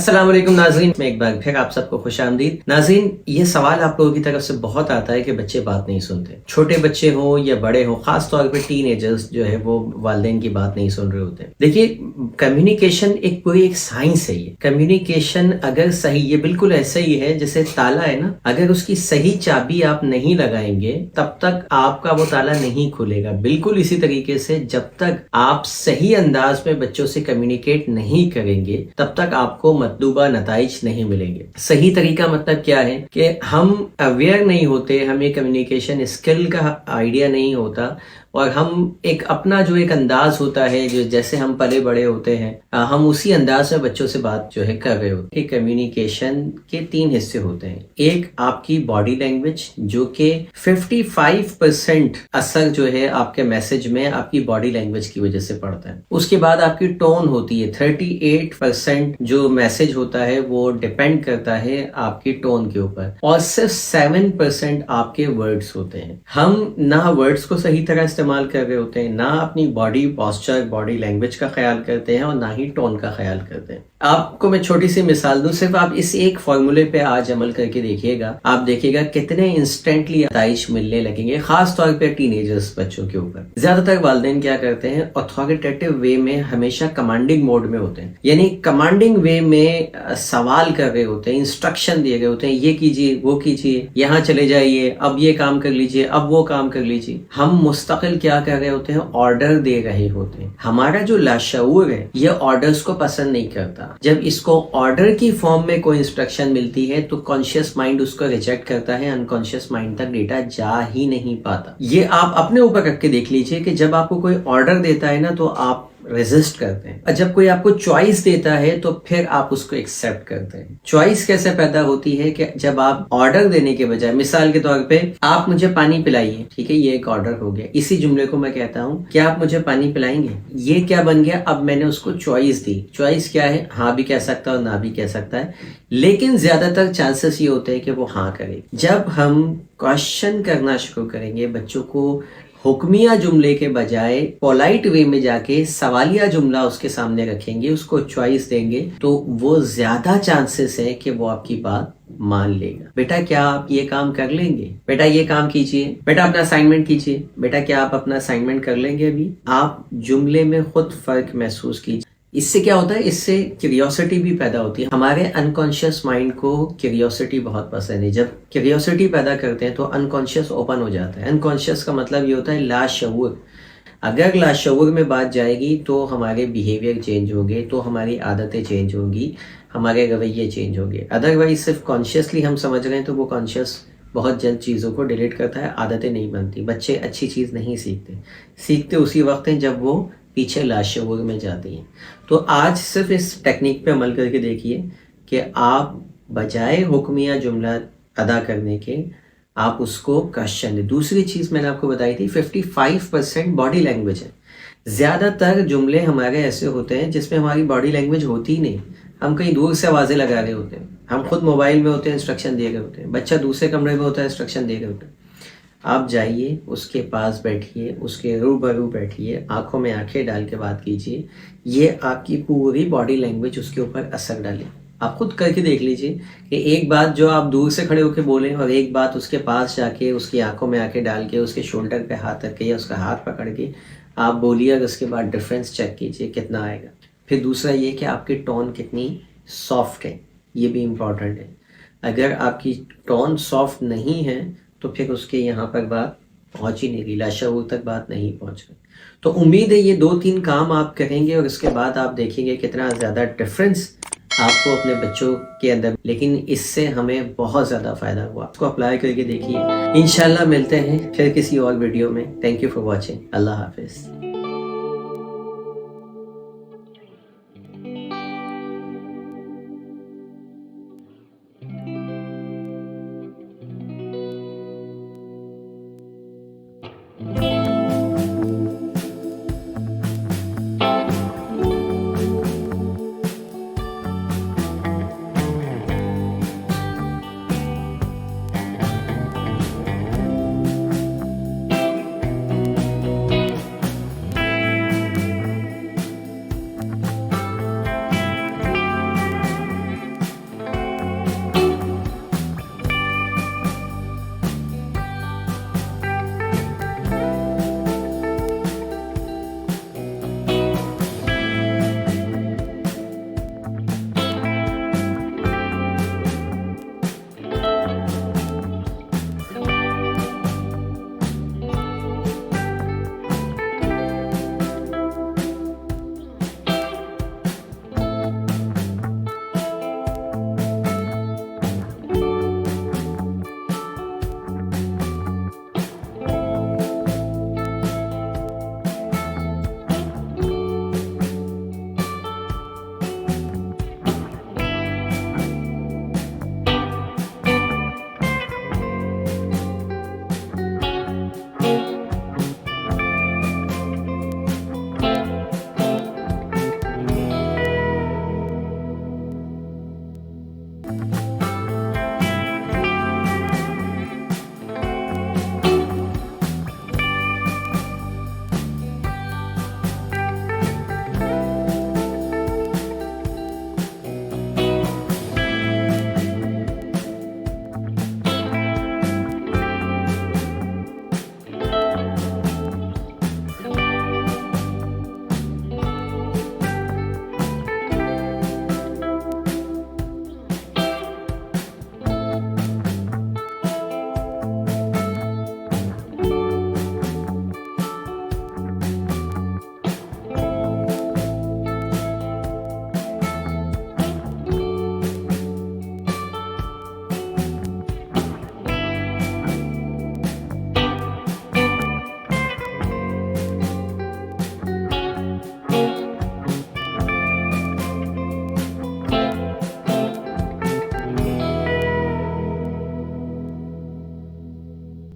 अस्सलामुअलैकुम नाज़रीन, मैं एक बार फिर आप सबको खुशामदीद। नाज़रीन, ये सवाल आप लोगों की तरफ से बहुत आता है कि बच्चे बात नहीं सुनते, छोटे बच्चे हों या बड़े हों, खास तौर पे टीनेजर्स जो है वो वालिदैन की बात नहीं सुन रहे होते। देखिए, कम्युनिकेशन एक पूरी एक साइंस है। ये कम्युनिकेशन अगर सही, ये बिल्कुल ऐसा ही है जैसे ताला है ना, अगर उसकी सही चाबी आप नहीं लगाएंगे तब तक आपका वो ताला नहीं खुलेगा। बिल्कुल इसी तरीके से जब तक आप सही अंदाज में बच्चों से कम्युनिकेट नहीं करेंगे तब तक आपको मतलूबा नताइज नहीं मिलेंगे। सही तरीका मतलब क्या है कि हम अवेयर नहीं होते, हमें कम्युनिकेशन स्किल का आइडिया नहीं होता और हम एक अपना जो एक अंदाज होता है, जो जैसे हम पले बड़े होते हैं, हम उसी अंदाज में बच्चों से बात जो है कर रहे होते हैं। कम्युनिकेशन के 3 हिस्से होते हैं। एक आपकी बॉडी लैंग्वेज, जो कि 55% असर जो है आपके मैसेज में आपकी बॉडी लैंग्वेज की वजह से पड़ता है। उसके बाद आपकी टोन होती है। 38% जो मैसेज होता है वो डिपेंड करता है आपकी टोन के ऊपर, और सिर्फ 7% आपके वर्ड्स होते हैं। हम ना वर्ड्स को सही तरह इस्तेमाल कर रहे होते हैं, ना अपनी बॉडी पोस्चर, बॉडी लैंग्वेज का ख्याल करते हैं और ना ही टोन का ख्याल करते हैं। आपको मैं छोटी सी मिसाल दूं, सिर्फ आप इस एक फॉर्मूले पे आज अमल करके देखिएगा, आप देखिएगा कितने इंस्टेंटली नताइज मिलने लगेंगे, खास तौर पे टीनेजर्स बच्चों के ऊपर। ज्यादातर वालिदैन क्या करते हैं, अथॉरिटेटिव वे में हमेशा कमांडिंग मोड में होते हैं, यानी कमांडिंग वे में सवाल कर रहे होते हैं, इंस्ट्रक्शन दिए गए होते हैं, ये कीजिए, वो कीजिए, यहाँ चले जाइए, अब ये काम कर लीजिए, अब वो काम कर लीजिए। हम मुस्तकिल क्या कर रहे होते हैं, ऑर्डर दे रहे होते हैं। हमारा जो लाशऊर है ये ऑर्डर्स को पसंद नहीं करता। जब इसको ऑर्डर की फॉर्म में कोई इंस्ट्रक्शन मिलती है तो कॉन्शियस माइंड उसको रिजेक्ट करता है, अनकॉन्शियस माइंड तक डेटा जा ही नहीं पाता। ये आप अपने ऊपर रख के देख लीजिए कि जब आपको कोई ऑर्डर देता है ना तो आप रेजिस्ट करते हैं, और जब कोई आपको चॉइस देता है तो फिर आप उसको एक्सेप्ट करते हैं। चॉइस कैसे पैदा होती है कि जब आप ऑर्डर देने के बजाय, मिसाल के तौर पे आप मुझे पानी पिलाइए, ठीक है, ये एक ऑर्डर हो गया। इसी जुमले को मैं कहता हूँ, क्या आप मुझे पानी पिलाएंगे? ये क्या बन गया, अब मैंने उसको चॉइस दी। चॉइस क्या है, हाँ भी कह सकता है और ना भी कह सकता है, लेकिन ज्यादातर चांसेस ये होते हैं कि वो हाँ करे। जब हम क्वेश्चन करना शुरू करेंगे, बच्चों को हुक्मिया जुमले के बजाय पोलाइट वे में जाके सवालिया जुमला उसके सामने रखेंगे, उसको चॉइस देंगे, तो वो ज्यादा चांसेस है कि वो आपकी बात मान लेगा। बेटा क्या आप ये काम कर लेंगे? बेटा ये काम कीजिए, बेटा अपना असाइनमेंट कीजिए, बेटा क्या आप अपना असाइनमेंट कर लेंगे? अभी आप जुमले में खुद फर्क महसूस कीजिए। इससे क्या होता है, इससे क्यूरियोसिटी भी पैदा होती है। हमारे अनकॉन्शियस माइंड को क्यूरियोसिटी बहुत पसंद है। जब क्यूरियोसिटी पैदा करते हैं तो अनकॉन्शियस ओपन हो जाता है। अनकॉन्शियस का मतलब ये होता है लाशऊर। अगर लाशऊर में बात जाएगी तो हमारे बिहेवियर चेंज होंगे, तो हमारी आदतें चेंज होंगी, हमारे रवैये चेंज होंगे। अदरवाइज सिर्फ कॉन्शियसली हम समझ रहे हैं तो वो कॉन्शियस बहुत जल्द चीज़ों को डिलीट करता है, आदतें नहीं बनती। बच्चे अच्छी चीज़ नहीं सीखते उसी वक्त हैं जब वो पीछे लाशऊर में जाती हैं। तो आज सिर्फ इस टेक्निक पे अमल करके देखिए कि आप बजाय हुक्मिया जुमला अदा करने के आप उसको क्वेश्चन दें। दूसरी चीज़ मैंने आपको बताई थी, 55% बॉडी लैंग्वेज है। ज़्यादातर जुमले हमारे ऐसे होते हैं जिसमें हमारी बॉडी लैंग्वेज होती ही नहीं, हम कहीं दूर से आवाज़ें लगा रहे होते हैं, हम खुद मोबाइल में होते हैं, इंस्ट्रक्शन दे रहे होते हैं, बच्चा दूसरे कमरे में होता है, इंस्ट्रक्शन दे रहे होते हैं। आप जाइए, उसके पास बैठिए, उसके रूबरू बैठिए, आंखों में आंखें डाल के बात कीजिए। ये आपकी पूरी बॉडी लैंग्वेज उसके ऊपर असर डाले। आप खुद करके देख लीजिए कि एक बात जो आप दूर से खड़े होकर बोलें और एक बात उसके पास जाके उसकी आंखों में आंखें डाल के उसके शोल्डर पे हाथ रख के या उसका हाथ पकड़ के आप बोलिए, और उसके बाद डिफरेंस चेक कीजिए कितना आएगा। फिर दूसरा ये कि आपकी टोन कितनी सॉफ्ट है, ये भी इम्पॉर्टेंट है। अगर आपकी टोन सॉफ्ट नहीं है तो फिर उसके यहाँ पर बात पहुँच ही नहीं रही, लाशऊर तक बात नहीं पहुँच रही। तो उम्मीद है ये 2-3 काम आप करेंगे और उसके बाद आप देखेंगे कितना ज़्यादा डिफरेंस आपको अपने बच्चों के अंदर, लेकिन इससे हमें बहुत ज़्यादा फ़ायदा हुआ। इसको अप्लाई करके देखिए। इंशाल्लाह मिलते हैं फिर किसी और वीडियो में। Thank you for watching. अल्लाह हाफिज़।